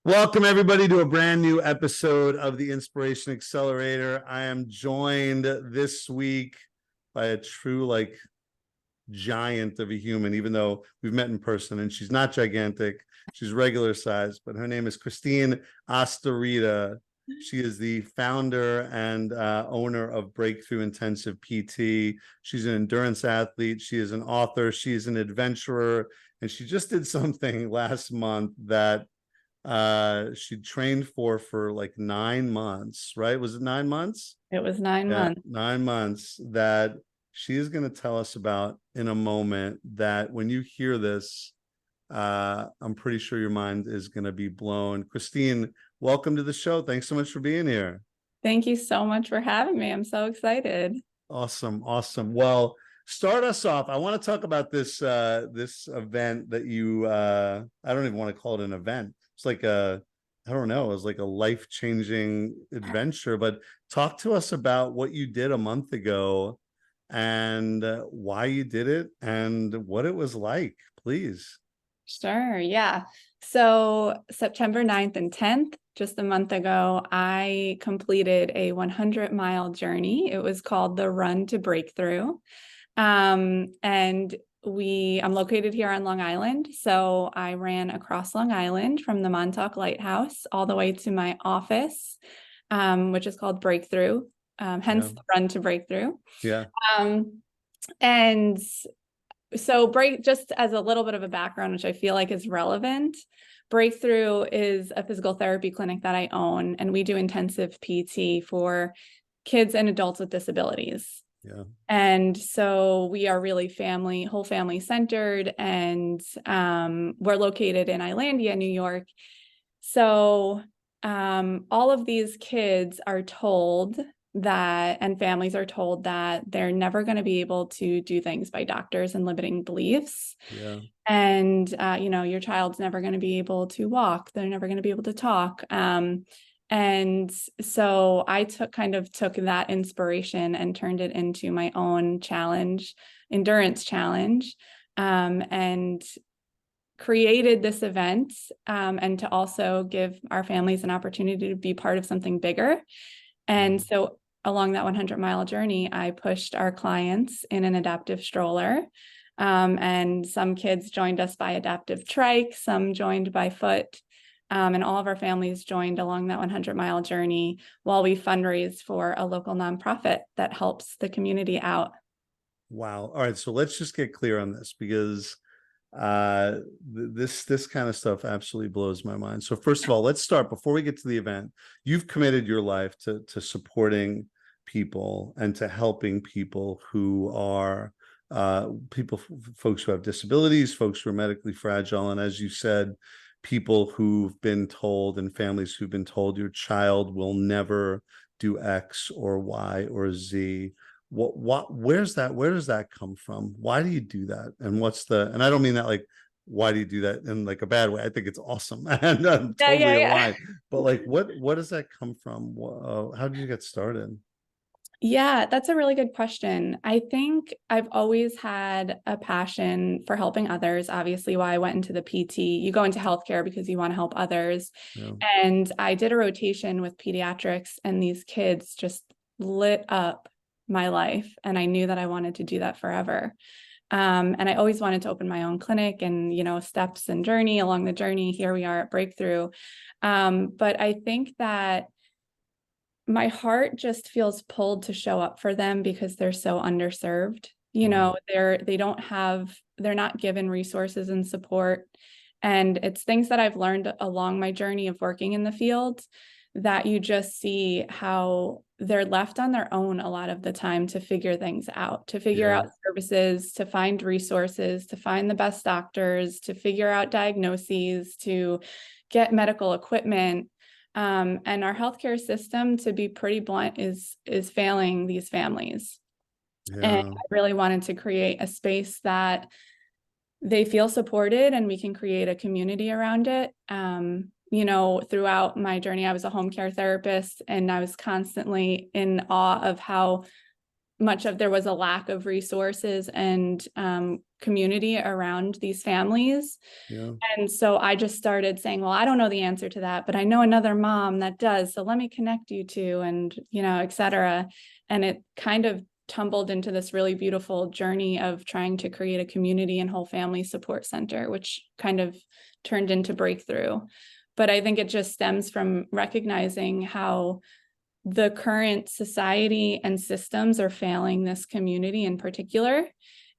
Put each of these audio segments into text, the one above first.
Welcome, everybody, to a brand new episode of the Inspiration Accelerator. I am joined this week by a true, giant of a human, even though we've met in person, and she's not gigantic. She's regular size, but her name is Christine Astarita. She is the founder and owner of Breakthrough Intensive PT. She's an endurance athlete. She is an author. She is an adventurer. And she just did something last month that she trained for like 9 months, right? Was it 9 months? It was 9 months. 9 months that she is going to tell us about in a moment, that when you hear this, I'm pretty sure your mind is going to be blown. Christine, welcome to the show. Thanks so much for being here. Thank you so much for having me. I'm so excited. Awesome. Well, start us off. I want to talk about this event that you I don't even want to call it an event. It's like I don't know, it was like a life-changing adventure. But talk to us about what you did a month ago and why you did it and what it was like, please. Sure. Yeah. So September 9th and 10th, just a month ago, I completed a 100-mile journey. It was called the Run to Breakthrough. And I'm located here on Long Island. So I ran across Long Island from the Montauk Lighthouse all the way to my office, which is called Breakthrough, hence the Run to Breakthrough. Yeah. And so just as a little bit of a background, which I feel like is relevant, Breakthrough is a physical therapy clinic that I own, and we do intensive PT for kids and adults with disabilities. Yeah. And so we are really whole family centered, and we're located in Islandia, New York. So all of these kids are told that, and families are told that they're never going to be able to do things by doctors and limiting beliefs. Yeah. And, your child's never going to be able to walk. They're never going to be able to talk. And so I took that inspiration and turned it into my own endurance challenge, and created this event, and to also give our families an opportunity to be part of something bigger. And so along that 100-mile journey, I pushed our clients in an adaptive stroller. And some kids joined us by adaptive trike, some joined by foot. And all of our families joined along that 100-mile journey while we fundraise for a local nonprofit that helps the community out. Wow. All right. So let's just get clear on this, because this kind of stuff absolutely blows my mind. So first of all, let's start before we get to the event. You've committed your life to supporting people and to helping people who are folks who have disabilities, folks who are medically fragile, and as you said, people who've been told, and families who've been told, your child will never do X or Y or Z. Where does that come from? Why do you do that? And and I don't mean that why do you do that in like a bad way? I think it's awesome and I'm totally aligned. But what does that come from? How did you get started? Yeah, that's a really good question. I think I've always had a passion for helping others. Obviously, why I went into the PT. You go into healthcare because you want to help others. Yeah. And I did a rotation with pediatrics, and these kids just lit up my life. And I knew that I wanted to do that forever. And I always wanted to open my own clinic, and, steps and journey along the journey. Here we are at Breakthrough. But I think that my heart just feels pulled to show up for them because they're so underserved. They're not given resources and support. And it's things that I've learned along my journey of working in the field, that you just see how they're left on their own a lot of the time to figure things out, to figure out services, to find resources, to find the best doctors, to figure out diagnoses, to get medical equipment. And our healthcare system, to be pretty blunt, is failing these families. Yeah. And I really wanted to create a space that they feel supported, and we can create a community around it. Throughout my journey, I was a home care therapist, and I was constantly in awe of how there was a lack of resources and community around these families. Yeah. And so I just started saying, well, I don't know the answer to that, but I know another mom that does. So let me connect you to, and, et cetera. And it kind of tumbled into this really beautiful journey of trying to create a community and whole family support center, which kind of turned into Breakthrough. But I think it just stems from recognizing how the current society and systems are failing this community in particular,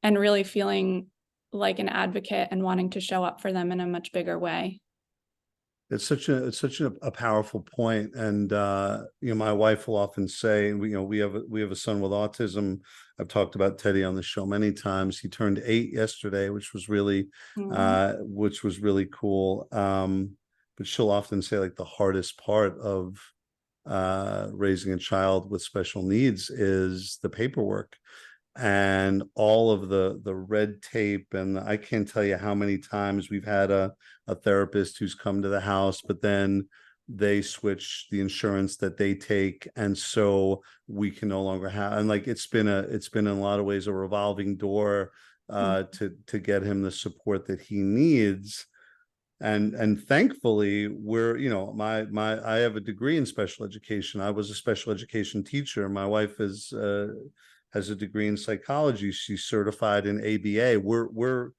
and really feeling like an advocate and wanting to show up for them in a much bigger way. It's such a powerful point. And my wife will often say, we have a son with autism. I've talked about Teddy on the show many times. He turned 8 yesterday, which was really cool. But she'll often say, like, the hardest part of raising a child with special needs is the paperwork and all of the red tape. And I can't tell you how many times we've had a therapist who's come to the house, but then they switch the insurance that they take, and so we can no longer have, and like it's been in a lot of ways a revolving door to get him the support that he needs. And thankfully we're, I have a degree in special education. I was a special education teacher. My wife has a degree in psychology. She's certified in ABA. We're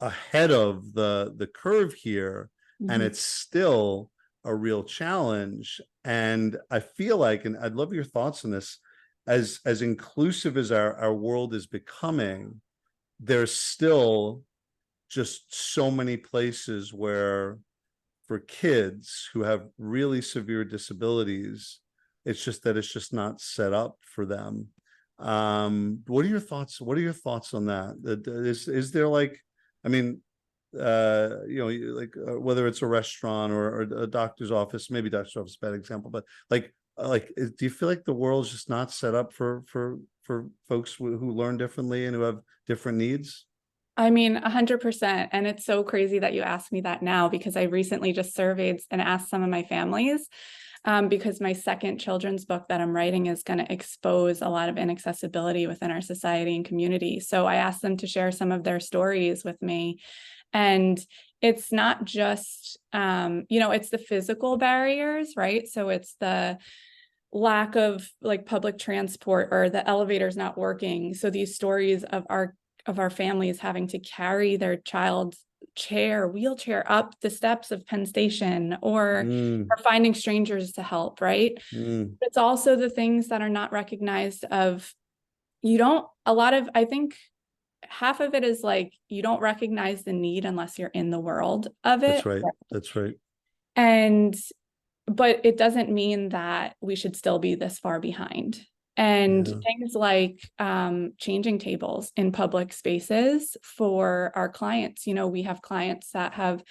ahead of the curve here, and it's still a real challenge. And I feel like, and I'd love your thoughts on this, as inclusive as our world is becoming, there's still just so many places where, for kids who have really severe disabilities, it's just not set up for them. What are your thoughts on that? Is there, like, I mean, whether it's a restaurant or a doctor's office, maybe doctor's office is a bad example, but like, do you feel like the world's just not set up for folks who learn differently and who have different needs? I mean, 100%. And it's so crazy that you asked me that now, because I recently just surveyed and asked some of my families, because my second children's book that I'm writing is going to expose a lot of inaccessibility within our society and community. So I asked them to share some of their stories with me. And it's not just, it's the physical barriers, right? So it's the lack of, like, public transport, or the elevator's not working. So these stories of our families having to carry their child's wheelchair up the steps of Penn Station, or finding strangers to help, right? It's also the things that are not recognized of, I think half of it is like, you don't recognize the need unless you're in the world of it. That's right. But it doesn't mean that we should still be this far behind. And things like changing tables in public spaces for our clients. We have clients that have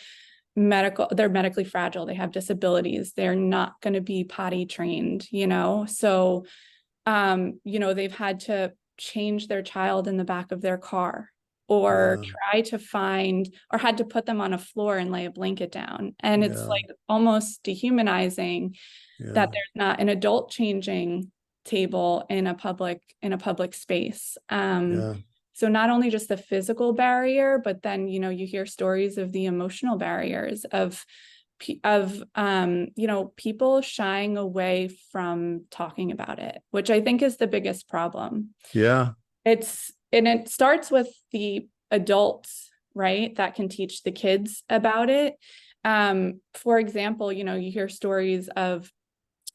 they're medically fragile, they have disabilities, they're not going to be potty trained, so they've had to change their child in the back of their car, or try to find, or had to put them on a floor and lay a blanket down. And it's like almost dehumanizing that there's not an adult changing table in a public space. So not only just the physical barrier, but then, you hear stories of the emotional barriers of people shying away from talking about it, which I think is the biggest problem. It starts with the adults, right, that can teach the kids about it. For example, you hear stories of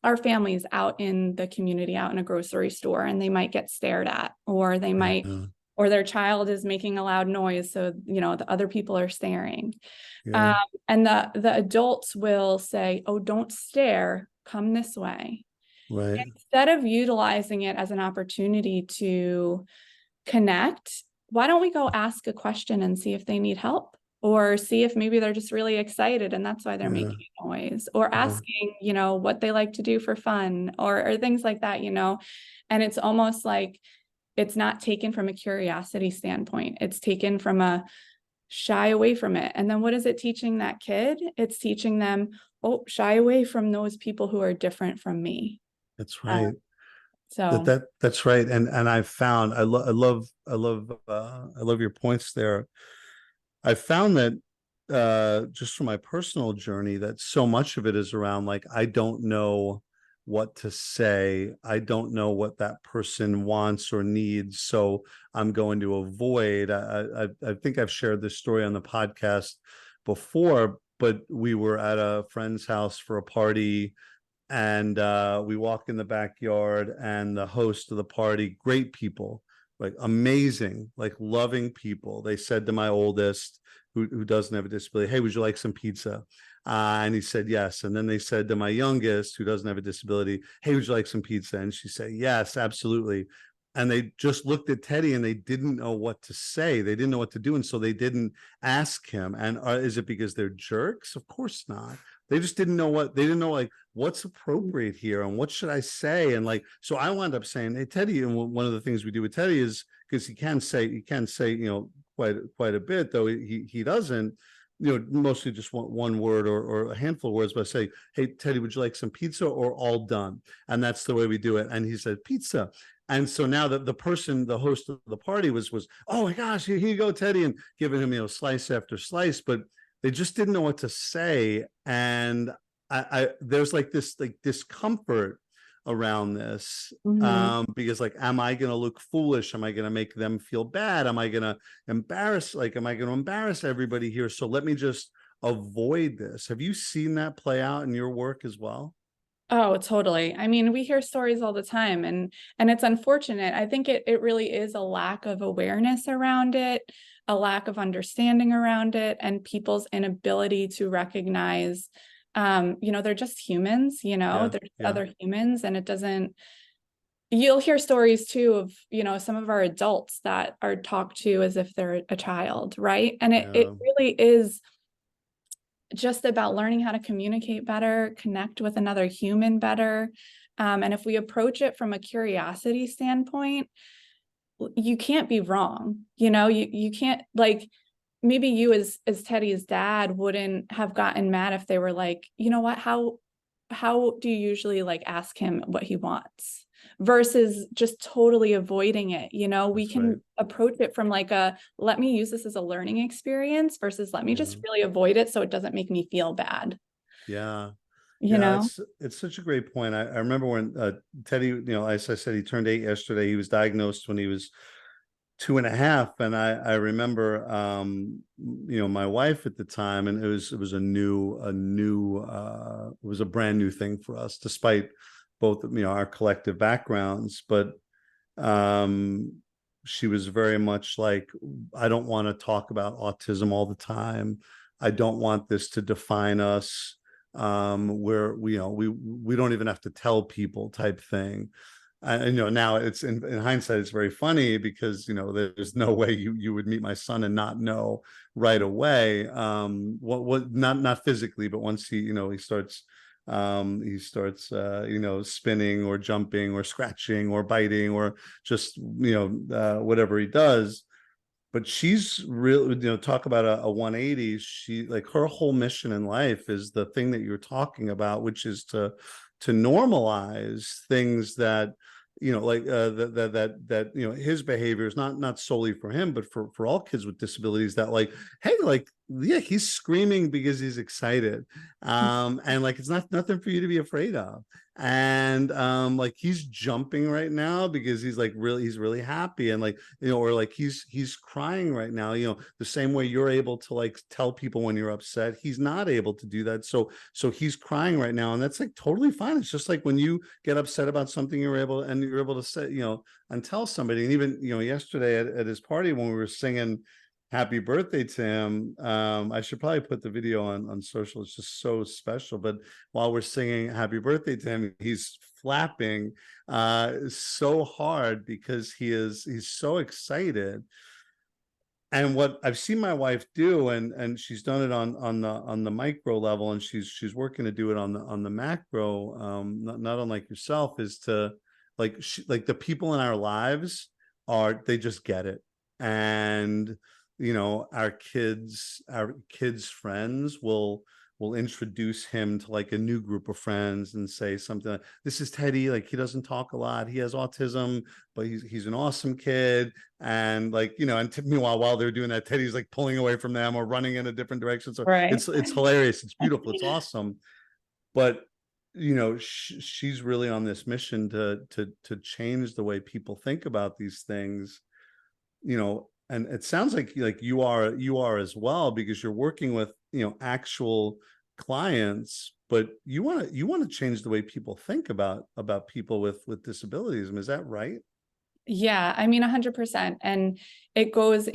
our families out in the community, out in a grocery store, and they might get stared at, or they might, or their child is making a loud noise, so the other people are staring. And the adults will say, "Oh, don't stare, come this way." Right. Instead of utilizing it as an opportunity to connect, why don't we go ask a question and see if they need help? Or see if maybe they're just really excited and that's why they're making noise, or asking, what they like to do for fun, or things like that, and it's almost like it's not taken from a curiosity standpoint. It's taken from a shy away from it. And then what is it teaching that kid? It's teaching them, oh, shy away from those people who are different from me. That's right. So, That's right. And I've found I love your points there. I found that just from my personal journey that so much of it is around like I don't know what to say. I don't know what that person wants or needs, so I'm going to avoid. I think I've shared this story on the podcast before, but we were at a friend's house for a party, and we walk in the backyard, and the host of the party, great people, like amazing, like loving people, they said to my oldest, who doesn't have a disability, hey, would you like some pizza? And he said yes. And then they said to my youngest, who doesn't have a disability, hey, would you like some pizza? And she said yes, absolutely. And they just looked at Teddy and they didn't know what to say. They didn't know what to do. And so they didn't ask him. And is it because they're jerks? Of course not. They just didn't know what, they didn't know like what's appropriate here and what should I say. And like, so I wound up saying, hey, Teddy, and one of the things we do with Teddy is, because he can say, quite a bit, though he doesn't, mostly just one word or a handful of words, but I say, hey, Teddy, would you like some pizza or all done? And that's the way we do it. And he said, pizza. And so now the person, the host of the party was, oh my gosh, here you go, Teddy, and giving him, slice after slice, but they just didn't know what to say. And I there's like this like discomfort around this, mhm. because like, am I going to look foolish? Am I going to make them feel bad? Am I going to embarrass everybody here? So let me just avoid this. Have you seen that play out in your work as well? Oh, totally. I mean, we hear stories all the time, and it's unfortunate. I think it really is a lack of awareness around it, a lack of understanding around it, and people's inability to recognize, they're just humans, Yeah, there's yeah, other humans, and it doesn't, you'll hear stories too of, some of our adults that are talked to as if they're a child, right? And it yeah, really is just about learning how to communicate better, connect with another human better. And if we approach it from a curiosity standpoint, you can't be wrong. You can't, like, maybe you as Teddy's dad wouldn't have gotten mad if they were like, you know what, how do you usually like ask him what he wants versus just totally avoiding it. We that's right. can approach it from like let me use this as a learning experience versus let me Yeah, just really avoid it so it doesn't make me feel bad yeah. you Yeah, know it's such a great point. I remember when Teddy, as I said, he turned 8 yesterday. He was diagnosed when he was 2.5, and I remember, my wife at the time, and it was it was a brand new thing for us, despite both our collective backgrounds. But um, she was very much like, I don't want to talk about autism all the time. I don't want this to define us. Where we don't even have to tell people, type thing. And now it's in hindsight, it's very funny because there's no way you would meet my son and not know right away. What not physically, but once he starts spinning or jumping or scratching or biting or just whatever he does. But she's really, talk about a 180. She, like, her whole mission in life is the thing that you're talking about, which is to normalize things that, like, that his behavior is not solely for him, but for all kids with disabilities, that like, hey, like, yeah, he's screaming because he's excited. And like, it's nothing for you to be afraid of. And like, he's jumping right now because he's really happy. And like, or like, he's crying right now, the same way you're able to like tell people when you're upset, he's not able to do that. So he's crying right now, and that's like totally fine. It's just like when you get upset about something, you're able to say, and tell somebody. And even yesterday at his party, when we were singing happy birthday to him, I should probably put the video on social, it's just so special. But while we're singing happy birthday to him, he's flapping so hard because he's so excited. And what I've seen my wife do, and she's done it on the micro level, and she's working to do it on the macro, not unlike yourself, is to like the people in our lives they just get it. And our kids friends will introduce him to like a new group of friends and say something like, this is Teddy, like he doesn't talk a lot, he has autism, but he's an awesome kid. And like, you know, and meanwhile, while they're doing that, Teddy's like pulling away from them or running in a different direction. So Right. it's hilarious, it's beautiful, it's awesome. But you know, she's really on this mission to change the way people think about these things, you know. And it sounds like you are as well, because you're working with, you know, actual clients, but you want to change the way people think about people with disabilities. Is that right? Yeah, I mean, 100%. And it goes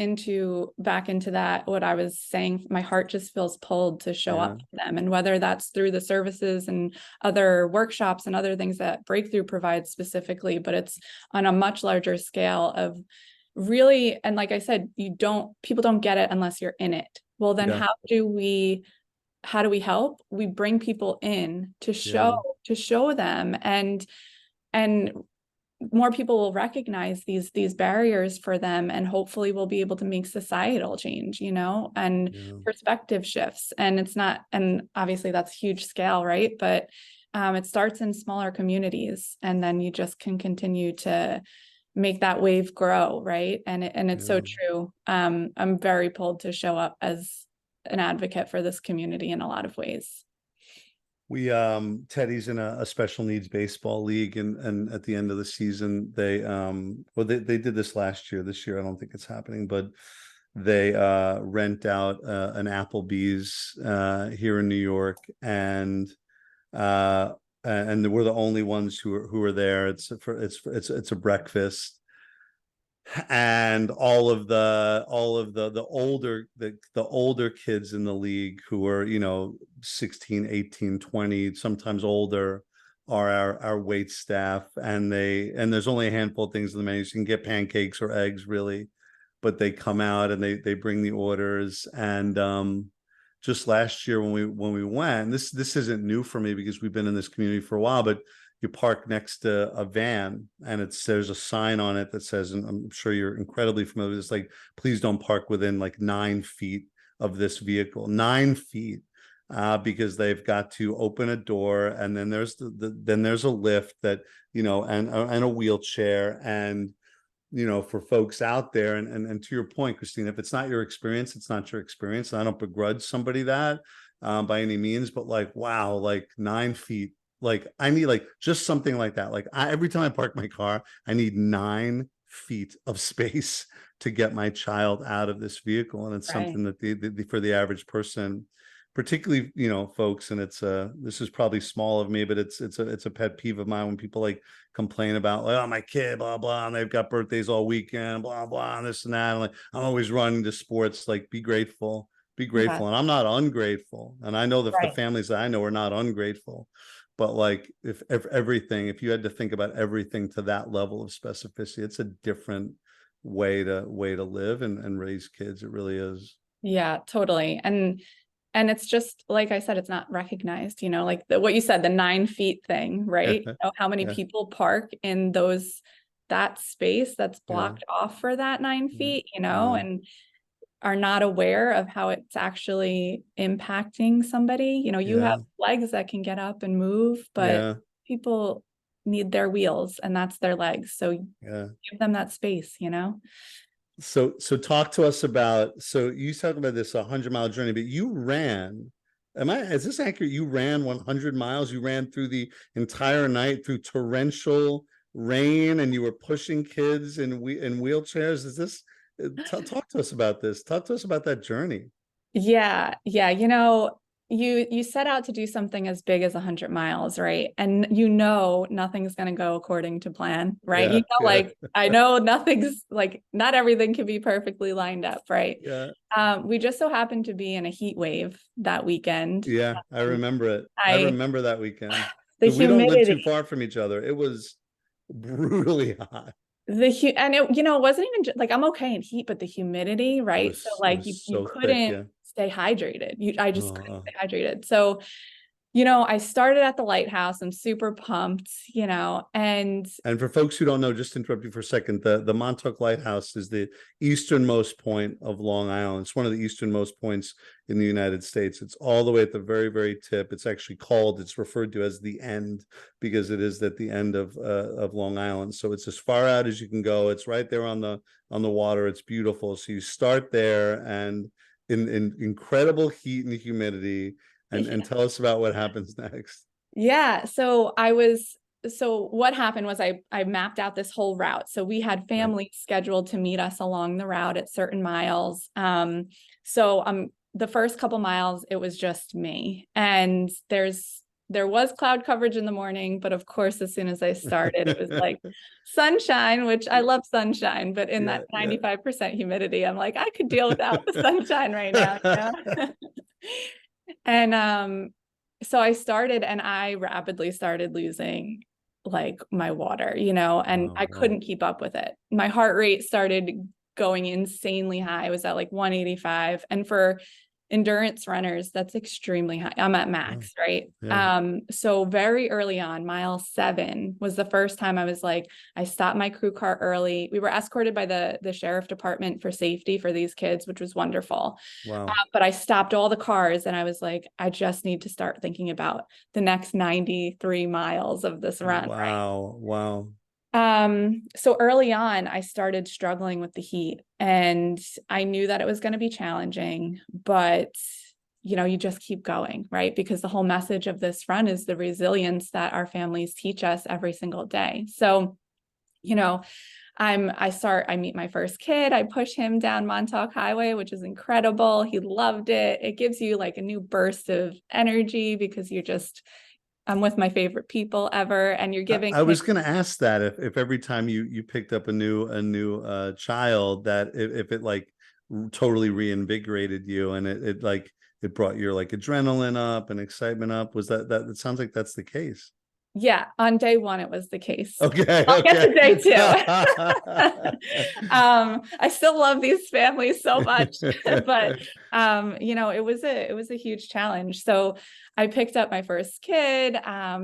back into that, what I was saying, my heart just feels pulled to show Yeah, up for them. And whether that's through the services and other workshops and other things that Breakthrough provides specifically, but it's on a much larger scale of really, and like I said, people don't get it unless you're in it. Well, then yeah, how do we help? We bring people in to yeah, show them, and more people will recognize these barriers for them, and hopefully we'll be able to make societal change, you know, and yeah. perspective shifts. And it's not, and obviously that's huge scale, right? But it starts in smaller communities, and then you just can continue to make that wave grow, right? And it's so Yeah. true. I'm very pulled to show up as an advocate for this community in a lot of ways. We Teddy's in a special needs baseball league, and at the end of the season they well they did this last year. This year I don't think it's happening, but they rent out an Applebee's here in New York, and we're the only ones who are there. It's a breakfast, and all of the older kids in the league who are, you know, 16, 18, 20, sometimes older, are our wait staff. And there's only a handful of things in the menu. So you can get pancakes or eggs, really, but they come out and they bring the orders. And just last year when we went, this isn't new for me because we've been in this community for a while, but you park next to a van, and there's a sign on it that says, and I'm sure you're incredibly familiar with this, like, please don't park within like 9 feet of this vehicle. 9 feet, because they've got to open a door, and then there's a lift that, you know, and a wheelchair. And you know, for folks out there, and to your point, Christine, if it's not your experience, it's not your experience. And I don't begrudge somebody that by any means, but like, wow, like 9 feet, like I need like just something like that. Like every time I park my car, I need 9 feet of space to get my child out of this vehicle. And it's Right. something that for the average person, particularly, you know, folks, and this is probably small of me, but it's a pet peeve of mine when people like complain about like, oh, my kid, blah blah, and they've got birthdays all weekend, blah blah, and this and that. And like, I'm always running to sports. Like, be grateful, Yeah. and I'm not ungrateful. And I know that the Right. families that I know are not ungrateful. But like, if you had to think about everything to that level of specificity, it's a different way to live and raise kids. It really is. Yeah, totally. And it's just, like I said, it's not recognized, you know, like what you said, the 9 feet thing, right? You know, how many Yeah, people park in that space that's yeah, blocked off for that 9 yeah, feet, you know, yeah, and are not aware of how it's actually impacting somebody. You know, you have yeah, legs that can get up and move, but yeah, people need their wheels, and that's their legs. So yeah. give them that space, you know? So talk to us about, so you talked about this 100-mile journey, but you ran, is this accurate? You ran 100 miles, you ran through the entire night through torrential rain, and you were pushing kids in wheelchairs. Is this, talk to us about this. Talk to us about that journey. Yeah, yeah. You know, you set out to do something as big as 100 miles, right? And you know nothing's going to go according to plan, right? You Yeah, know, yeah, like I know nothing's like not everything can be perfectly lined up, right? yeah, We just so happened to be in a heat wave that weekend. yeah. I Um, remember it. I I remember that weekend. the We don't live too humidity, far from each other. It was brutally hot. and it, you know, it wasn't even like I'm okay in heat, but the humidity, right? So It like was you so thick. couldn't Yeah. stay hydrated. I just couldn't Oh, stay hydrated. So I started at the lighthouse. I'm super pumped, and And for folks who don't know, just to interrupt you for a second, the Montauk Lighthouse is the easternmost point of Long Island. It's one of the easternmost points in the United States. It's all the way at the very, very tip. It's referred to as the end because it is at the end of Long Island. So it's as far out as you can go. It's right there on the water. It's beautiful. So you start there and in incredible heat and humidity, and tell us about what happens next. yeah. So what happened was I mapped out this whole route. So we had Right. families scheduled to meet us along the route at certain miles. So the first couple miles, it was just me. And there was cloud coverage in the morning, but of course, as soon as I started, it was like sunshine, which I love sunshine, but in that Yeah, 95% humidity, I'm like, I could deal without the sunshine right now. And so I started and I rapidly started losing like my water, and Wow, I wow. couldn't keep up with it. My heart rate started going insanely high. I was at like 185. And for endurance runners, that's extremely high. I'm at Yeah, max, right? yeah. So very early on, mile 7 was the first time I was like, I stopped my crew car early. We were escorted by the sheriff department for safety for these kids, which was wonderful. Wow. But I stopped all the cars and I was like, I just need to start thinking about the next 93 miles of this run, right? Wow. Wow. So early on, I started struggling with the heat and I knew that it was going to be challenging, but you just keep going, right? Because the whole message of this run is the resilience that our families teach us every single day. So, you know, I meet my first kid. I push him down Montauk Highway, which is incredible. He loved it. It gives you like a new burst of energy because I'm with my favorite people ever. And you're giving I him, was going to ask that if every time you picked up a new child, that if it like totally reinvigorated you, and it like it brought your like adrenaline up and excitement up. Was that it sounds like that's the case. yeah, on day 1, it was the case. Okay, I'll get to day 2. okay. I still love these families so much, but it was a huge challenge. So I picked up my first kid.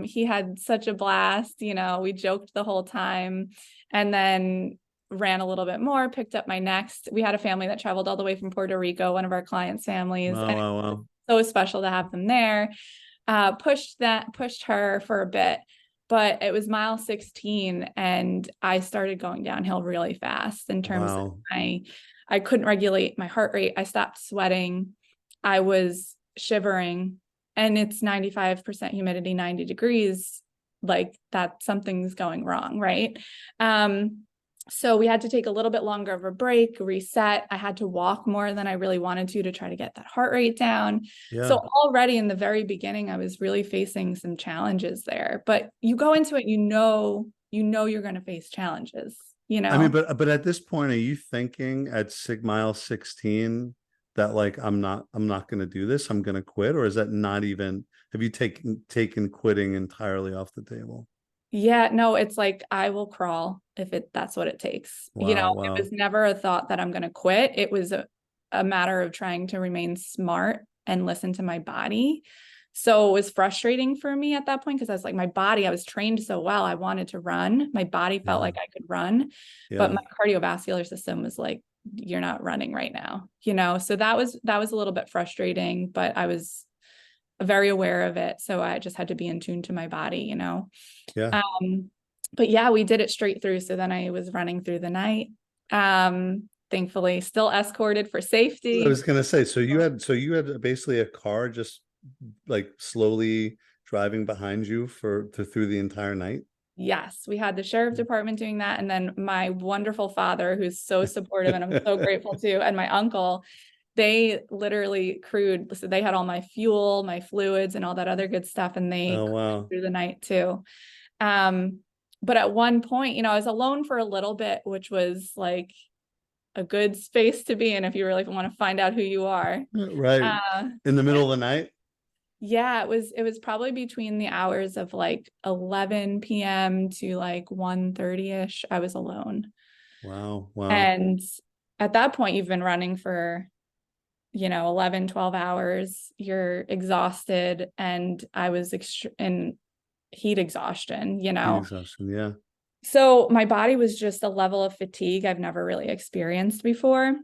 He had such a blast. We joked the whole time, and then ran a little bit more. Picked up my next. We had a family that traveled all the way from Puerto Rico, one of our clients' families, Wow, and wow, wow. so it was special to have them there. Pushed her for a bit, but it was mile 16 and I started going downhill really fast in terms of Wow. I couldn't regulate my heart rate. I stopped sweating. I was shivering, and it's 95% humidity, 90 degrees. Like that, something's going wrong, right? So we had to take a little bit longer of a break, reset. I had to walk more than I really wanted to try to get that heart rate down. So Yeah. already in the very beginning, I was really facing some challenges there. But you go into it, you're going to face challenges, I mean, but at this point, are you thinking at mile 16 that like I'm not going to do this, I'm going to quit, or is that not even, have you taken quitting entirely off the table? Yeah, no, it's like I will crawl if that's what it takes. Wow, It wow. was never a thought that I'm going to quit. It was a matter of trying to remain smart and listen to my body. So it was frustrating for me at that point because I was like, my body, I was trained so well. I wanted to run. My body felt Yeah, like I could run, but yeah, my cardiovascular system was like, you're not running right now, So that was a little bit frustrating, but I was very aware of it. So I just had to be in tune to my body. yeah. But yeah, we did it straight through. So then I was running through the night. Thankfully, still escorted for I safety. was gonna say, so you had basically a car just like slowly driving behind you through the entire night. Yes, we had the sheriff department doing that. And then my wonderful father, who's so supportive, and I'm so grateful to, and my uncle, they literally crewed. So they had all my fuel, my fluids, and all that other good stuff. And they Oh crewed wow. through the night too. But at one point, I was alone for a little bit, which was like a good space to be in if you really want to find out who you are. Right. Uh, In the middle of the night. yeah, it was probably between the hours of like 11 p.m. to like 1:30ish. I was alone. Wow, wow. And at that point, you've been running for, 11, 12 hours, you're exhausted. And I was in heat exhaustion, Heat exhaustion. Yeah. So my body was just a level of fatigue I've never really experienced before.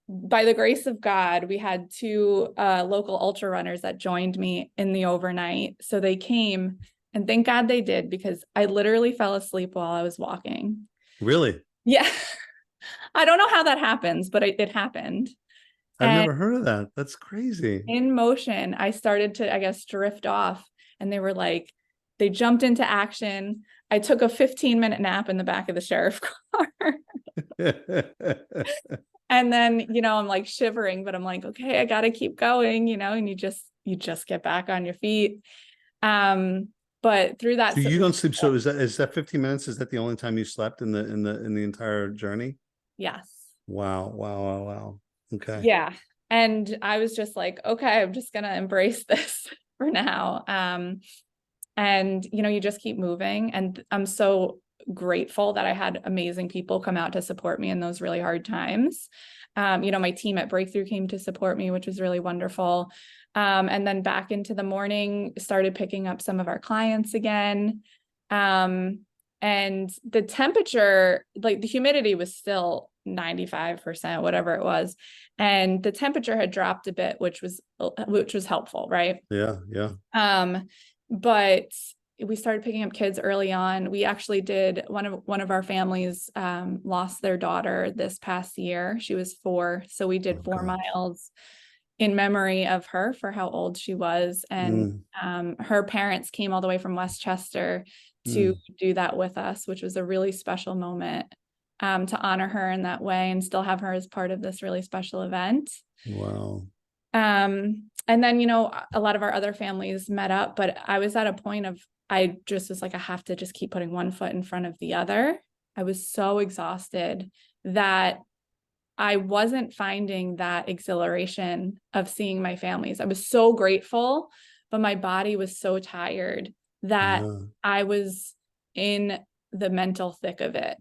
By the grace of God, we had two local ultra runners that joined me in the overnight. So they came, and thank God they did, because I literally fell asleep while I was walking. Really? Yeah. I don't know how that happens, but it happened. I've And never heard of that. That's crazy. in motion, I started to, I guess, drift off, and they were like, they jumped into action. I took a 15-minute nap in the back of the sheriff car. And then, I'm like shivering, but I'm like, okay, I got to keep going, and you just get back on your feet. But through that, So you don't sleep. So is that 15 minutes? Is that the only time you slept in the entire journey? yes. Wow. Wow. Wow. Wow. Okay. Yeah. And I was just like, okay, I'm just going to embrace this for now. And, you just keep moving. And I'm so grateful that I had amazing people come out to support me in those really hard times. My team at Breakthrough came to support me, which was really wonderful. And then back into the morning, started picking up some of our clients again. And the temperature, like the humidity was still 95%, whatever it was. And the temperature had dropped a bit, which was helpful, right? Yeah. Yeah. But we started picking up kids early on. We actually did one of our families lost their daughter this past year. She was 4. So we did 4 miles in memory of her for how old she was. And her parents came all the way from Westchester to do that with us, which was a really special moment to honor her in that way and still have her as part of this really special event. Wow. And then, a lot of our other families met up, but I was at a point of, I just was like, I have to just keep putting one foot in front of the other. I was so exhausted that I wasn't finding that exhilaration of seeing my families. I was so grateful, but my body was so tired that I was in the mental thick of it.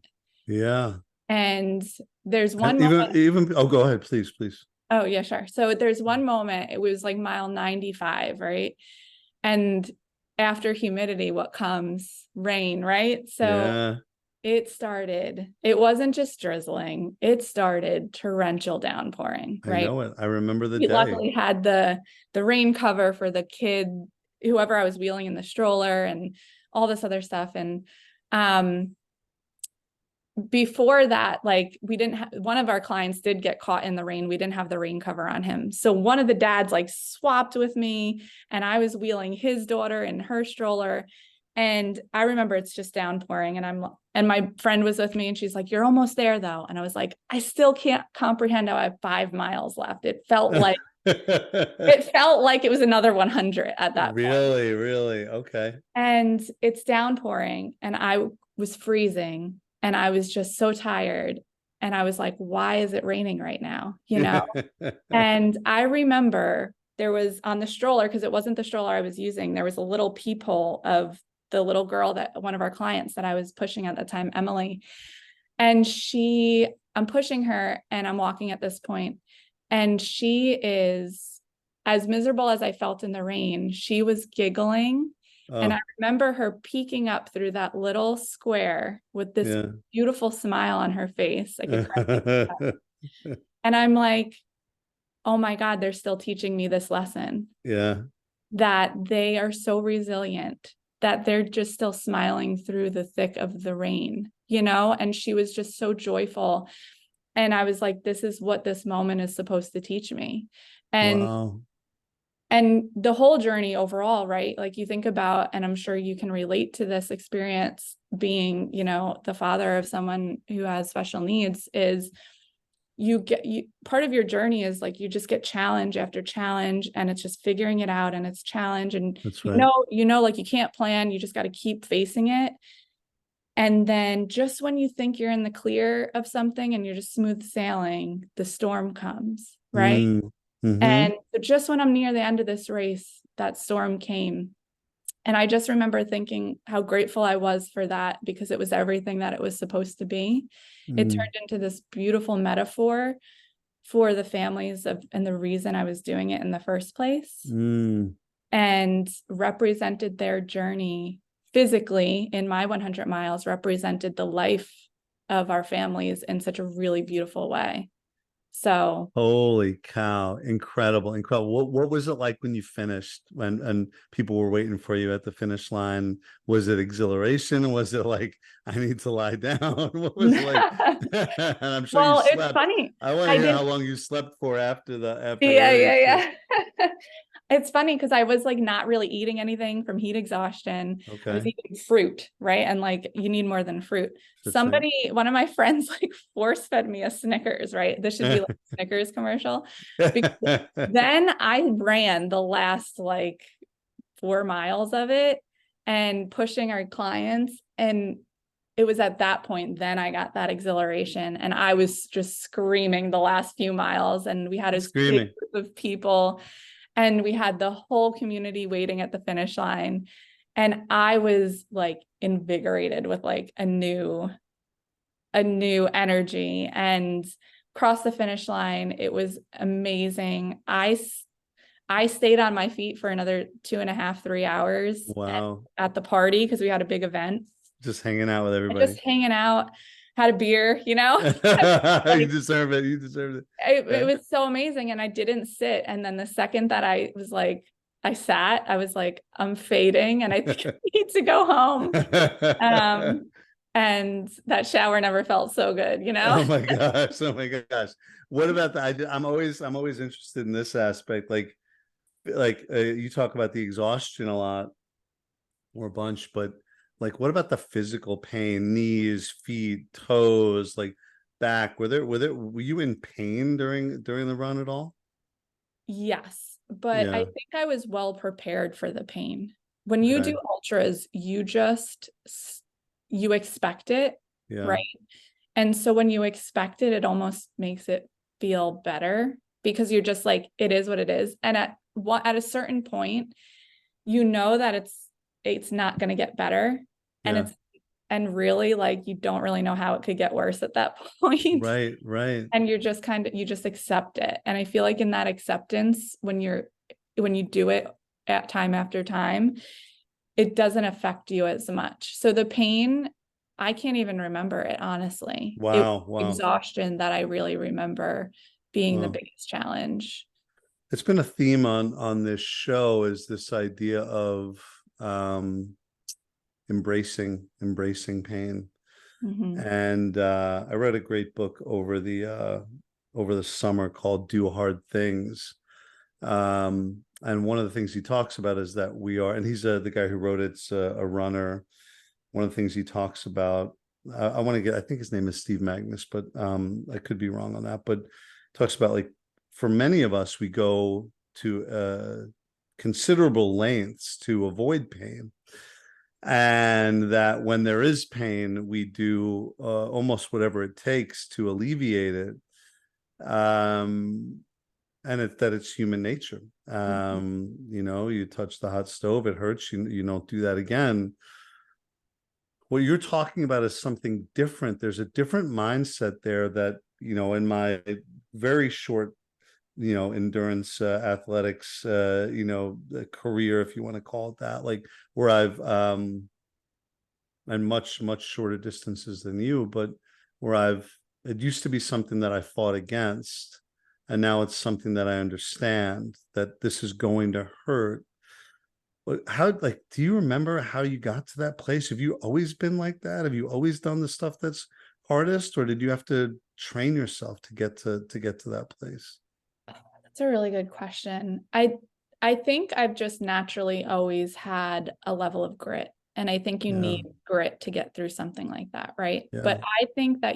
Yeah. And there's one even oh, go ahead, please. Oh, yeah, sure. So there's one moment, it was like mile 95, right? And after humidity, what comes? Rain, right? So it wasn't just drizzling, it started torrential downpouring, I right? know it. I remember the We day. luckily had the rain cover for the kid, whoever I was wheeling in the stroller, and all this other stuff. And before that, like we didn't have, one of our clients did get caught in the rain. We didn't have the rain cover on him. So one of the dads like swapped with me, and I was wheeling his daughter in her stroller. And I remember it's just downpouring, and my friend was with me, and she's like, "You're almost there though." And I was like, I still can't comprehend how I have 5 miles left. It felt like it was another 100 at that point. Really? Okay. And it's downpouring, and I was freezing, and I was just so tired. And I was like, why is it raining right now? And I remember there was on the stroller, because it wasn't the stroller I was using, there was a little peephole of the little girl, that one of our clients that I was pushing at the time, Emily. And I'm pushing her, and I'm walking at this point, and she is as miserable as I felt in the rain. She was giggling. And I remember her peeking up through that little square with this beautiful smile on her face. And I'm like, oh my God, they're still teaching me this lesson. Yeah. That they are so resilient, that they're just still smiling through the thick of the rain, and she was just so joyful. And I was like, this is what this moment is supposed to teach me. And wow. And the whole journey overall, right? Like you think about, and I'm sure you can relate to this experience being, the father of someone who has special needs, is part of your journey is like, you just get challenge after challenge, and it's just figuring it out, and it's challenge. And that's right. Like you can't plan, you just got to keep facing it. And then just when you think you're in the clear of something and you're just smooth sailing, the storm comes, right? And so just when I'm near the end of this race, that storm came. And I just remember thinking how grateful I was for that, because it was everything that it was supposed to be. It turned into this beautiful metaphor for the families of, and the reason I was doing it in the first place, Mm. and represented their journey physically in my 100 miles, represented the life of our families in such a really beautiful way. So Holy cow. Incredible. Incredible. What was it like when you finished, when and people were waiting for you at the finish line? Was it exhilaration? Was it like, I need to lie down? What was it like? And I'm sure you well, it's slept. funny. I want to I hear how did. long you slept for after the Yeah, race. yeah, yeah. It's funny because I was like not really eating anything from heat exhaustion. I was Okay. eating fruit, right? And like you need more than fruit. That's it. One of my friends like force fed me a Snickers, right? This should be like a Snickers commercial. Because then I ran the last like 4 miles of it and pushing our clients. And it was at that point, then I got that exhilaration and I was just screaming the last few miles. And we had a big Screaming. group of people and we had the whole community waiting at the finish line. And I was like invigorated with like a new energy and crossed the finish line. It was amazing. I stayed on my feet for another 2.5, 3 hours Wow. at the party because we had a big event. Just hanging out with And everybody. just hanging out, had a beer, You like deserve it. You deserve it. it was so amazing. And I didn't sit. And then the second that I was like, I sat, I was like, I'm fading and I think I need to go home. And that shower never felt so good, Oh my gosh. Oh my gosh. What about that? I'm always interested in this aspect. Like you talk about the exhaustion a lot or a bunch, but like, what about the physical pain, knees, feet, toes, like back? Were you in pain during the run at all? Yes, but I Yeah. think I was well prepared for the pain. When you Okay. do ultras, you expect it, Yeah. right? And so when you expect it, it almost makes it feel better because you're just like, it is what it is. And at a certain point, you know that it's not going to get better. And Yeah. and really like, you don't really know how it could get worse at that point. Right. Right. And you're just you just accept it. And I feel like in that acceptance, when you do it at time after time, it doesn't affect you as much. So the pain, I can't even remember it, honestly. It was Wow. Wow. exhaustion that I really remember being the Wow. biggest challenge. It's been a theme on this show, is this idea of um embracing pain. Mhm. And I read a great book over the summer called Do Hard Things. And one of the things he talks about is that we are, and he's the guy who wrote it's a runner. One of the things he talks about, I want to get, I think his name is Steve Magnus, but I could be wrong on that, but talks about like, for many of us, we go to considerable lengths to avoid pain. And that when there is pain, we do almost whatever it takes to alleviate it. And it's human nature. Mhm. You touch the hot stove, it hurts, you don't do that again. What you're talking about is something different. There's a different mindset there that, in my very short, endurance athletics, career, if you want to call it that, like where I've and much shorter distances than you, but where it used to be something that I fought against, and now it's something that I understand that this is going to hurt. But do you remember how you got to that place? Have you always been like that? Have you always done the stuff that's hardest, or did you have to train yourself to get to that place? That's a really good question. I think I've just naturally always had a level of grit. And I think you Yeah, need grit to get through something like that, right? yeah, But I think that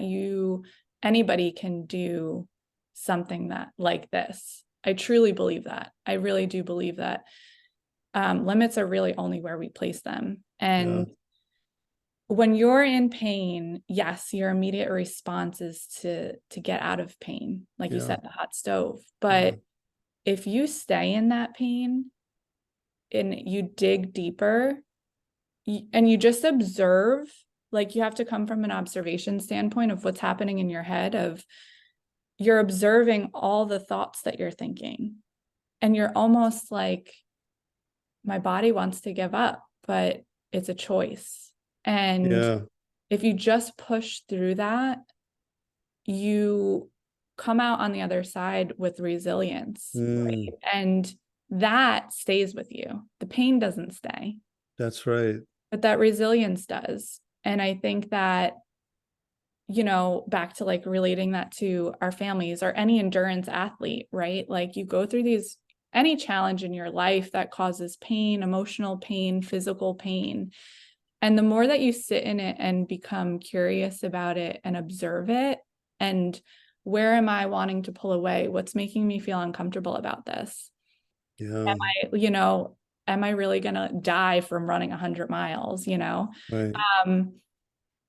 anybody can do something that like this. I truly believe that. I really do believe that limits are really only where we place them. yeah, And when you're in pain, yes, your immediate response is to get out of pain, like you yeah, said, the hot stove. yeah, But if you stay in that pain and you dig deeper and you just observe, like you have to come from an observation standpoint of what's happening in your head of you're observing all the thoughts that you're thinking. And you're almost like, my body wants to give up, but it's a choice. And Yeah. if you just push through that, you come out on the other side with resilience, Mm, right? And that stays with you. The pain doesn't stay, that's right. but that resilience does. And I think that, you know, back to like relating that to our families or any endurance athlete, right? Like you go through these, any challenge in your life that causes pain, emotional pain, physical pain. And the more that you sit in it and become curious about it and observe it, and where am I wanting to pull away? What's making me feel uncomfortable about this? Yeah. You know, am I really going to die from running 100 miles, you know? Right. Um,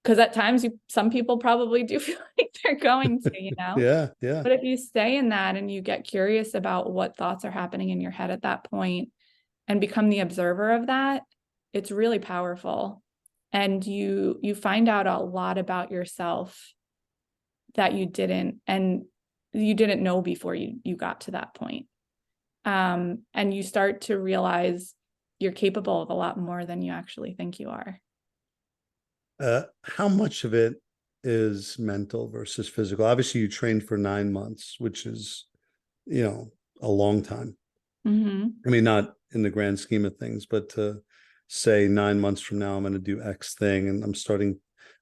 because at times some people probably do feel like they're going to, you know? Yeah. Yeah. But if you stay in that and you get curious about what thoughts are happening in your head at that point and become the observer of that, it's really powerful. And you find out a lot about yourself that you didn't know before you got to that point. And you start to realize you're capable of a lot more than you actually think you are. How much of it is mental versus physical? Obviously, you trained for 9 months, which is, you know, a long time. Mm-hmm. I mean, not in the grand scheme of things, but to say 9 months from now, I'm going to do X thing and I'm starting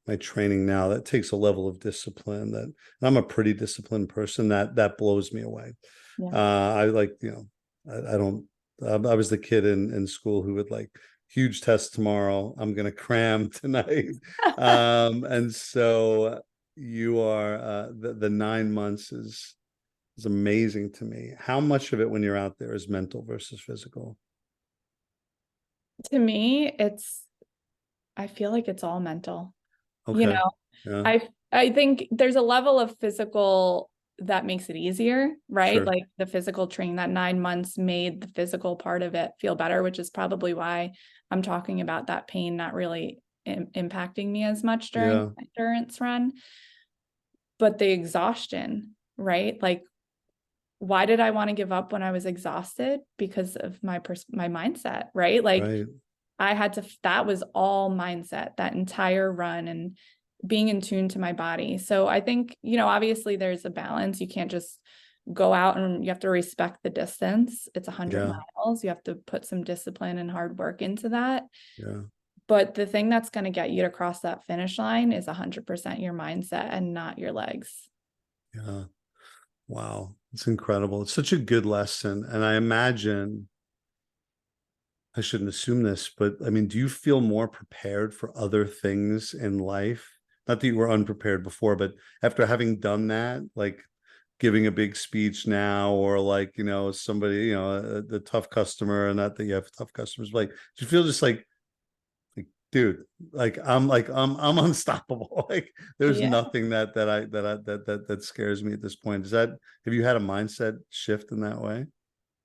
my training now, that takes a level of discipline that I'm a pretty disciplined person that blows me away. Yeah. I like, you know, I don't, I was the kid in school who would like, huge test tomorrow, I'm going to cram tonight. And so you are, the 9 months is amazing to me. How much of it when you're out there is mental versus physical? To me, I feel like it's all mental. You Okay. know, Yeah. I think there's a level of physical that makes it easier, right? Sure. Like the physical training, that 9 months made the physical part of it feel better, which is probably why I'm talking about that pain not really impacting me as much during Yeah. the endurance run. But the exhaustion, right? Like, why did I want to give up when I was exhausted? Because of my mindset, right? Like Right. I had to, that was all mindset, that entire run, and being in tune to my body. So I think, you know, obviously there's a balance. You can't just go out, and you have to respect the distance. It's 100 Yeah. miles. You have to put some discipline and hard work into that. Yeah. But the thing that's going to get you to cross that finish line is 100% your mindset and not your legs. Yeah. Wow. It's incredible. It's such a good lesson. And I imagine, I shouldn't assume this, but I mean, do you feel more prepared for other things in life? Not that you were unprepared before, but after having done that, like giving a big speech now, or like, you know, somebody, you know, the tough customer, and not that you have tough customers, like, do you feel just like, dude, I'm unstoppable. Like there's Yeah. nothing that scares me at this point. Have you had a mindset shift in that way?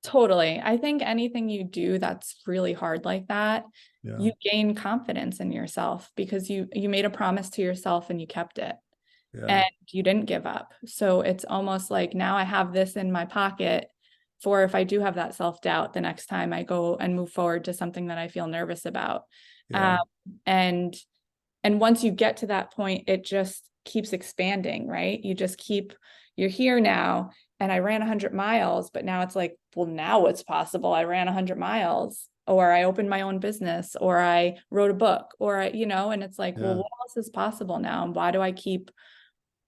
Totally. I think anything you do that's really hard like that, Yeah. you gain confidence in yourself because you made a promise to yourself and you kept it Yeah. and you didn't give up. So it's almost like now I have this in my pocket for if I do have that self-doubt the next time I go and move forward to something that I feel nervous about. Yeah. Um, and once you get to that point, it just keeps expanding, right? You're here now, and I ran 100 miles, but now it's like, well, now what's possible? I ran 100 miles, or I opened my own business, or I wrote a book, or, you know, and it's like, well, Yeah. what else is possible now? And why do I keep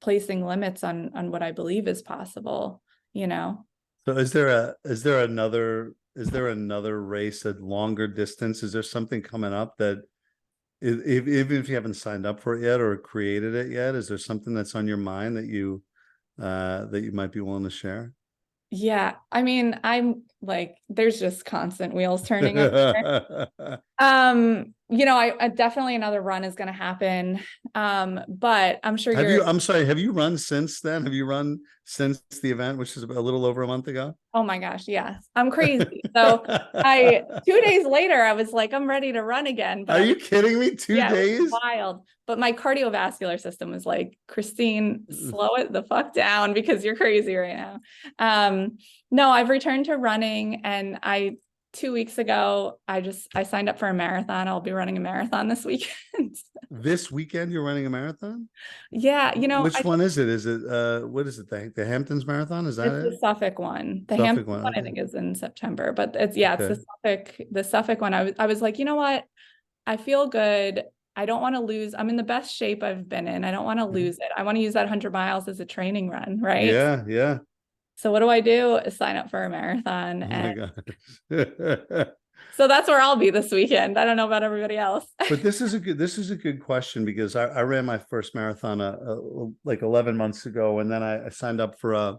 placing limits on what I believe is possible, you know? So is there another race at longer distance? Is there something coming up that even if you haven't signed up for it yet or created it yet, is there something that's on your mind that you might be willing to share? Yeah. I mean, I'm like, there's just constant wheels turning over. I definitely another run is going to happen. But I'm sure I'm sorry, have you run since then? Have you run since the event, which is a little over a month ago? oh my gosh, yes, I'm crazy. So 2 days later, I was like, I'm ready to run again. But Are you kidding me? Two yeah, it was days? wild. But my cardiovascular system was like, Christine, slow it the fuck down because you're crazy right now. No, I've returned to running, and 2 weeks ago, I signed up for a marathon. I'll be running a marathon this weekend. This weekend you're running a marathon? Yeah, Which one is it? Is it what is it? The Hamptons Marathon? Is that it's it? the Suffolk one. The Suffolk Hampton one. one I Okay. think is in September, but it's Okay. the Suffolk one. I was like, you know what? I feel good. I don't want to lose. I'm in the best shape I've been in. I don't want to Yeah. lose it. I want to use that 100 miles as a training run, right? Yeah, yeah. So what do I do? Sign up for a marathon. Oh my And gosh. so that's where I'll be this weekend. I don't know about everybody else. But this is a good question, because I ran my first marathon like 11 months ago, and then I signed up for a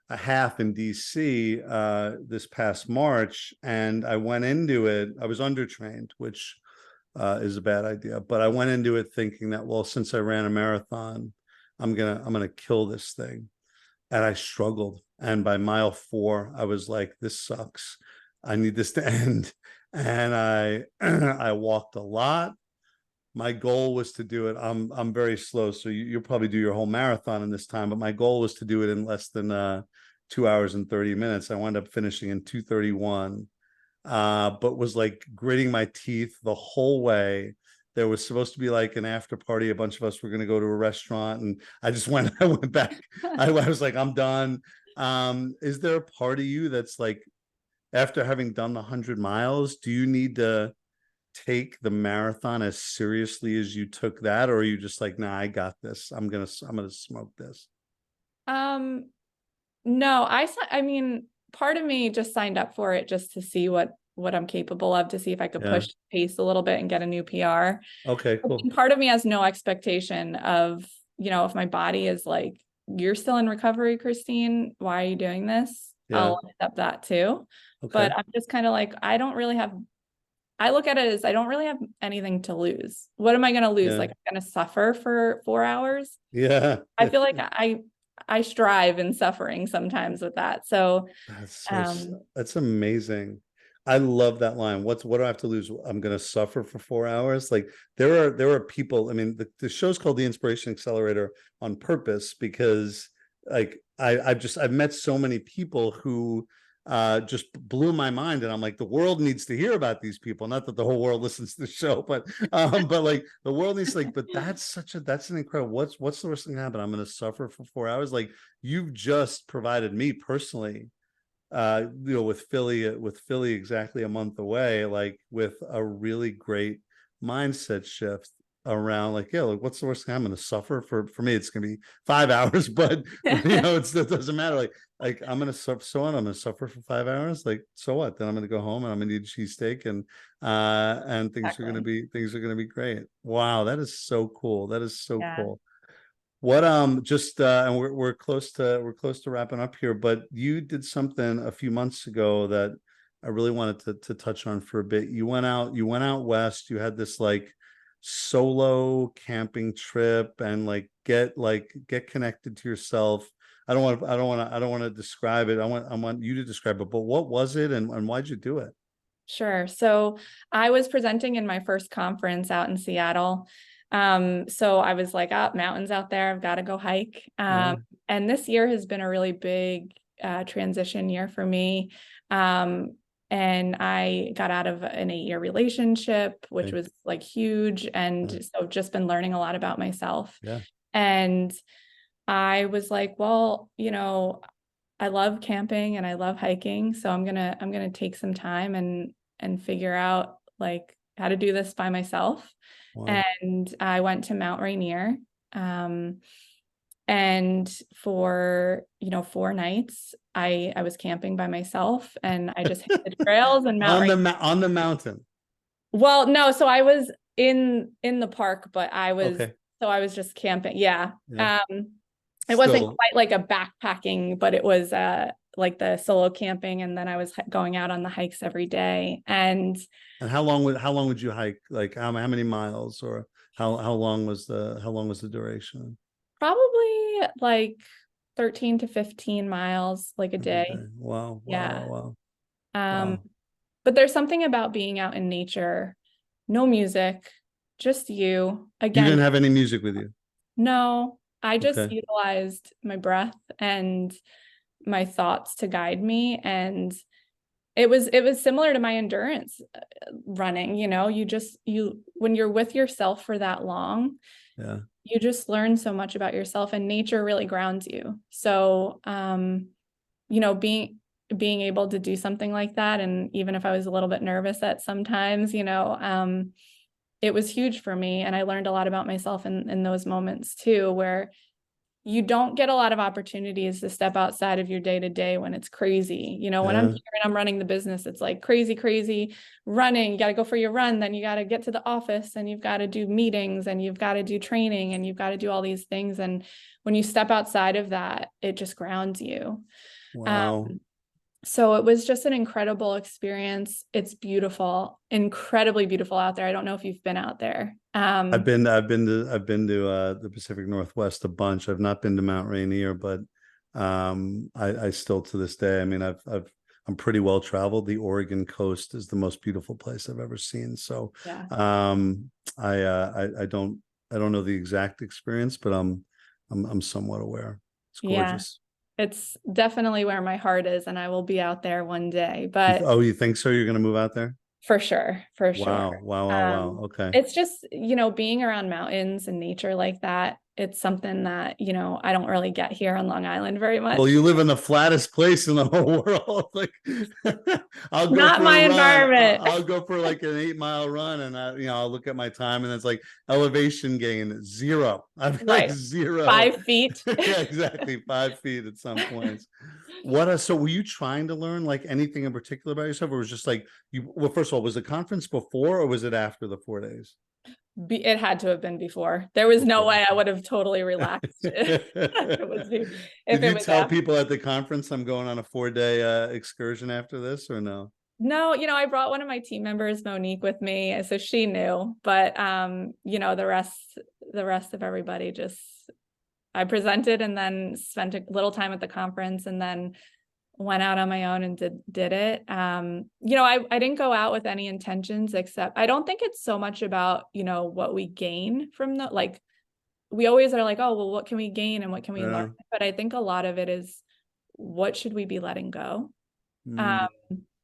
half in DC this past March, and I went into it. I was undertrained, which is a bad idea, but I went into it thinking that, well, since I ran a marathon, I'm gonna kill this thing, and I struggled. And by mile 4, I was like, this sucks. I need this to end. And I I walked a lot. My goal was to do it. I'm very slow, so you'll probably do your whole marathon in this time. But my goal was to do it in less than 2 hours and 30 minutes. I wound up finishing in 2:31, but was like gritting my teeth the whole way. There was supposed to be like an after party. A bunch of us were going to go to a restaurant, and I went back. I was like, I'm done. Is there a part of you that's like, after having done the 100 miles, do you need to take the marathon as seriously as you took that, or are you just like, nah, I got this. I'm gonna smoke this? Um, no, I mean, part of me just signed up for it just to see what I'm capable of, to see if I could Yeah. push the pace a little bit and get a new PR. Okay, cool. Part of me has no expectation of, if my body is like, you're still in recovery, Christine, why are you doing this? Yeah. I'll accept that too. Okay. But I'm just kind of like, I look at it as I don't really have anything to lose. What am I going to lose? Yeah. Like, I'm going to suffer for 4 hours. Yeah. I feel like I strive in suffering sometimes with that. So, That's that's amazing. I love that line. What do I have to lose? I'm gonna suffer for 4 hours. Like, there are people. I mean, the show's called the Inspiration Accelerator on purpose, because like I've met so many people who just blew my mind, and I'm like, the world needs to hear about these people. Not that the whole world listens to the show, but like the world needs to, like, but that's an incredible, what's the worst thing that happen? I'm gonna suffer for 4 hours. Like, you've just provided me personally, with Philly exactly a month away, like with a really great mindset shift around, like, yeah, like, what's the worst thing? I'm going to suffer for me. It's going to be 5 hours, but it doesn't matter. Like I'm going to suffer. So what? I'm going to suffer for 5 hours. Like, so what? Then I'm going to go home and I'm going to eat a cheesesteak, and things are going to exactly. be great. Wow. That is so cool. That is so Yeah. cool. What just and we're close to wrapping up here, but you did something a few months ago that I really wanted to touch on for a bit. You went out west. You had this like solo camping trip, and get connected to yourself. I don't want to describe it. I want you to describe it. But what was it, and why'd you do it? Sure. So I was presenting in my first conference out in Seattle. So I was like, mountains out there, I've got to go hike. Yeah. And this year has been a really big transition year for me. And I got out of an 8-year relationship, which Okay. was like huge. And Yeah. so just been learning a lot about myself. Yeah. And I was like, well, I love camping and I love hiking. So I'm gonna take some time and figure out like how to do this by myself. Wow. And I went to Mount Rainier. And for 4 nights, I was camping by myself, and I just hit the trails and Mount Rainier. On the mountain. Well, no, so I was in the park, but I Okay. was just camping. Yeah. Yeah. It wasn't Still. quite like a backpacking, but it was like the solo camping, and then I was going out on the hikes every day. And how long would you hike? Like how many miles, or how long was the duration? probably like 13 to 15 miles like a Every day. day. Wow, wow, Yeah. wow, wow. Um, Wow. but there's something about being out in nature, no music, just you. You Again, didn't have any music with you. no, I just Okay. utilized my breath and my thoughts to guide me. And it was similar to my endurance running, you when you're with yourself for that long, Yeah. you just learn so much about yourself, and nature really grounds you. So being able to do something like that, and even if I was a little bit nervous at sometimes, it was huge for me. And I learned a lot about myself in those moments too, where you don't get a lot of opportunities to step outside of your day to day when it's crazy. When I'm Yeah. here and I'm running the business, it's like crazy, crazy running. You got to go for your run. Then you got to get to the office, and you've got to do meetings, and you've got to do training, and you've got to do all these things. And when you step outside of that, it just grounds you. Um, Wow. so it was just an incredible experience. It's beautiful, incredibly beautiful out there. I don't know if you've been out there. I've been to the Pacific Northwest a bunch. I've not been to Mount Rainier, but I still to this day, I mean, I'm pretty well traveled. The Oregon coast is the most beautiful place I've ever seen. So Yeah. I don't know the exact experience, but I'm somewhat aware. It's Yeah. gorgeous. It's definitely where my heart is, and I will be out there one day. But You think so? You're going to move out there? for sure, for sure. Wow, wow, wow, wow. Okay. It's just, being around mountains and nature like that, it's something that, I don't really get here on Long Island very Well, much. you live in the flattest place in the whole world. Like, I'll go Not for a my run. environment. I'll go for like an 8 mile run, and I'll look at my time, and it's like elevation gain 0. I'd be like Right. 0. 5 feet. Yeah, exactly, 5 feet at some points. So were you trying to learn like anything in particular about yourself, or was just like you? Well, first of all, was the conference before, or was it after the 4 days? It had to have been before. There was no Before. way I would have totally relaxed if it was, if Did it you was tell after. people at the conference I'm going on a 4 day excursion after this, or no? No, I brought one of my team members, Monique, with me, so she knew. But the rest of everybody just I presented and then spent a little time at the conference, and then went out on my own and did it. I didn't go out with any intentions, except I don't think it's so much about, what we gain from like we always are like, oh, well, what can we gain and what can we learn? Yeah. But I think a lot of it is, what should we be letting go? Mm, Um,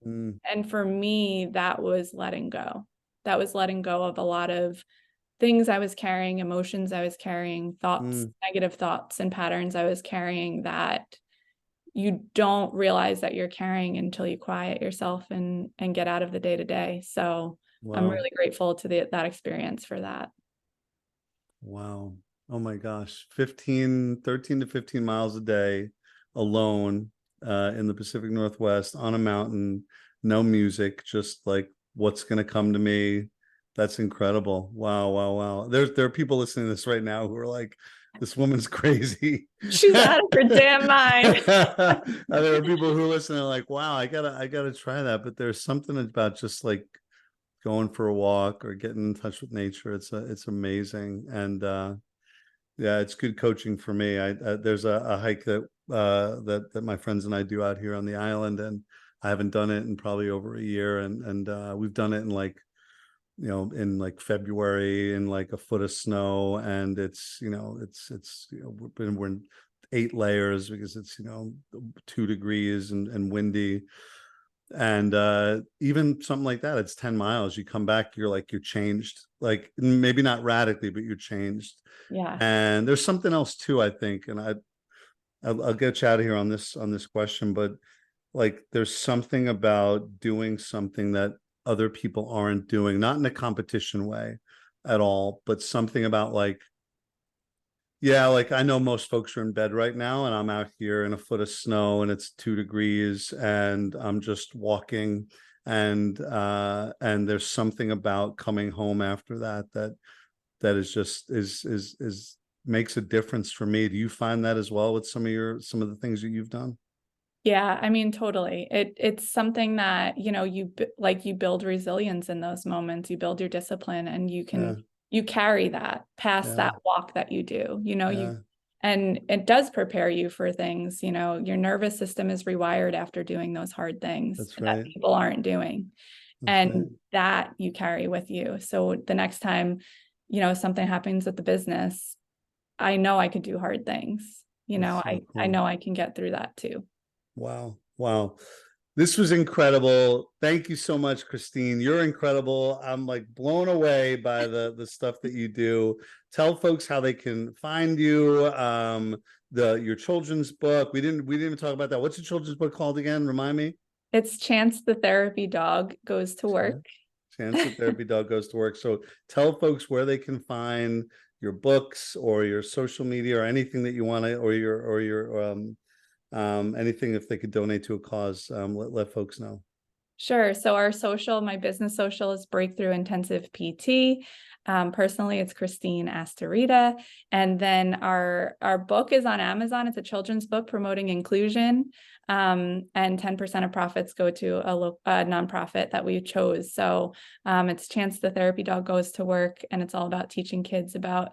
mm, and for me, that was letting go. That was letting go of a lot of things I was carrying, emotions I was carrying, thoughts, mm. negative thoughts and patterns I was carrying that you don't realize that you're carrying until you quiet yourself and get out of the day to day. So I'm Wow. really grateful to that experience for that. Wow. Oh my gosh. 13 to 15 miles a day alone in the Pacific Northwest on a mountain, no music, just like what's going to come to me. That's incredible. Wow, wow, wow. There are people listening to this right now who are like, this woman's crazy. She's out of her damn mind. There are people who listen and are like, wow, I gotta try that. But there's something about just like going for a walk or getting in touch with nature. It's amazing. And yeah, it's good coaching for me. There's a hike that my friends and I do out here on the island, and I haven't done it in probably over a year. And we've done it in like, in like February in like a foot of snow, and we're in 8 layers because it's 2 degrees and windy. And even something like that, it's 10 miles. You come back, you're changed, like maybe not radically, but you're changed. Yeah. And there's something else too, I think, and I'll get you out of here on this question, but like there's something about doing something that other people aren't doing, not in a competition way at all, but something about like, yeah, like I know most folks are in bed right now, and I'm out here in a foot of snow and it's 2 degrees and I'm just walking. And there's something about coming home after that is just is makes a difference for me. Do you find that as well with some of the things that you've done? Yeah, I mean, totally. It's something that, you know, you build resilience in those moments, you build your discipline, and Yeah, you carry that past yeah, that walk that you do, you know, yeah, and it does prepare you for things, you know, your nervous system is rewired after doing those hard things that's that right. people aren't doing. That's right. And that you carry with you. So the next time, you know, something happens with the business, I know I could do hard things. You That's know, so I cool. know I can get through that too. Wow. Wow. This was incredible. Thank you so much, Christine. You're incredible. I'm like blown away by the stuff that you do. Tell folks how they can find you. Your children's book. We didn't even talk about that. What's your children's book called again? Remind me. It's Chance the therapy dog goes to work. Chance the Therapy Dog Goes to Work. So tell folks where they can find your books or your social media or anything that you want to, or your anything if they could donate to a cause. Let folks know. Sure. So my business social is Breakthrough Intensive PT. Personally, it's Christine Astarita. And then our book is on Amazon. It's a children's book promoting inclusion. And 10% of profits go to a nonprofit that we chose. So it's Chance the Therapy Dog Goes to Work, and it's all about teaching kids about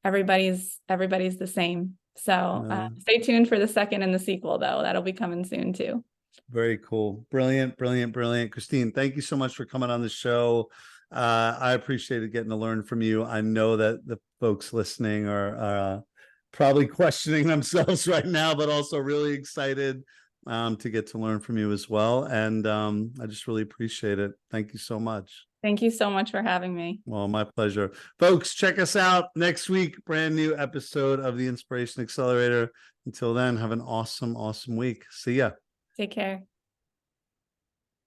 everybody's the same. So stay tuned for the second and the sequel, though. That'll be coming soon too. Very cool. Brilliant, brilliant, brilliant. Christine, thank you so much for coming on the show. I appreciated getting to learn from you. I know that the folks listening are probably questioning themselves right now, but also really excited to get to learn from you as well. And I just really appreciate it. Thank you so much. Thank you so much for having me. Well, my pleasure. Folks, check us out next week. Brand new episode of the Inspiration Accelerator. Until then, have an awesome, awesome week. See ya. Take care.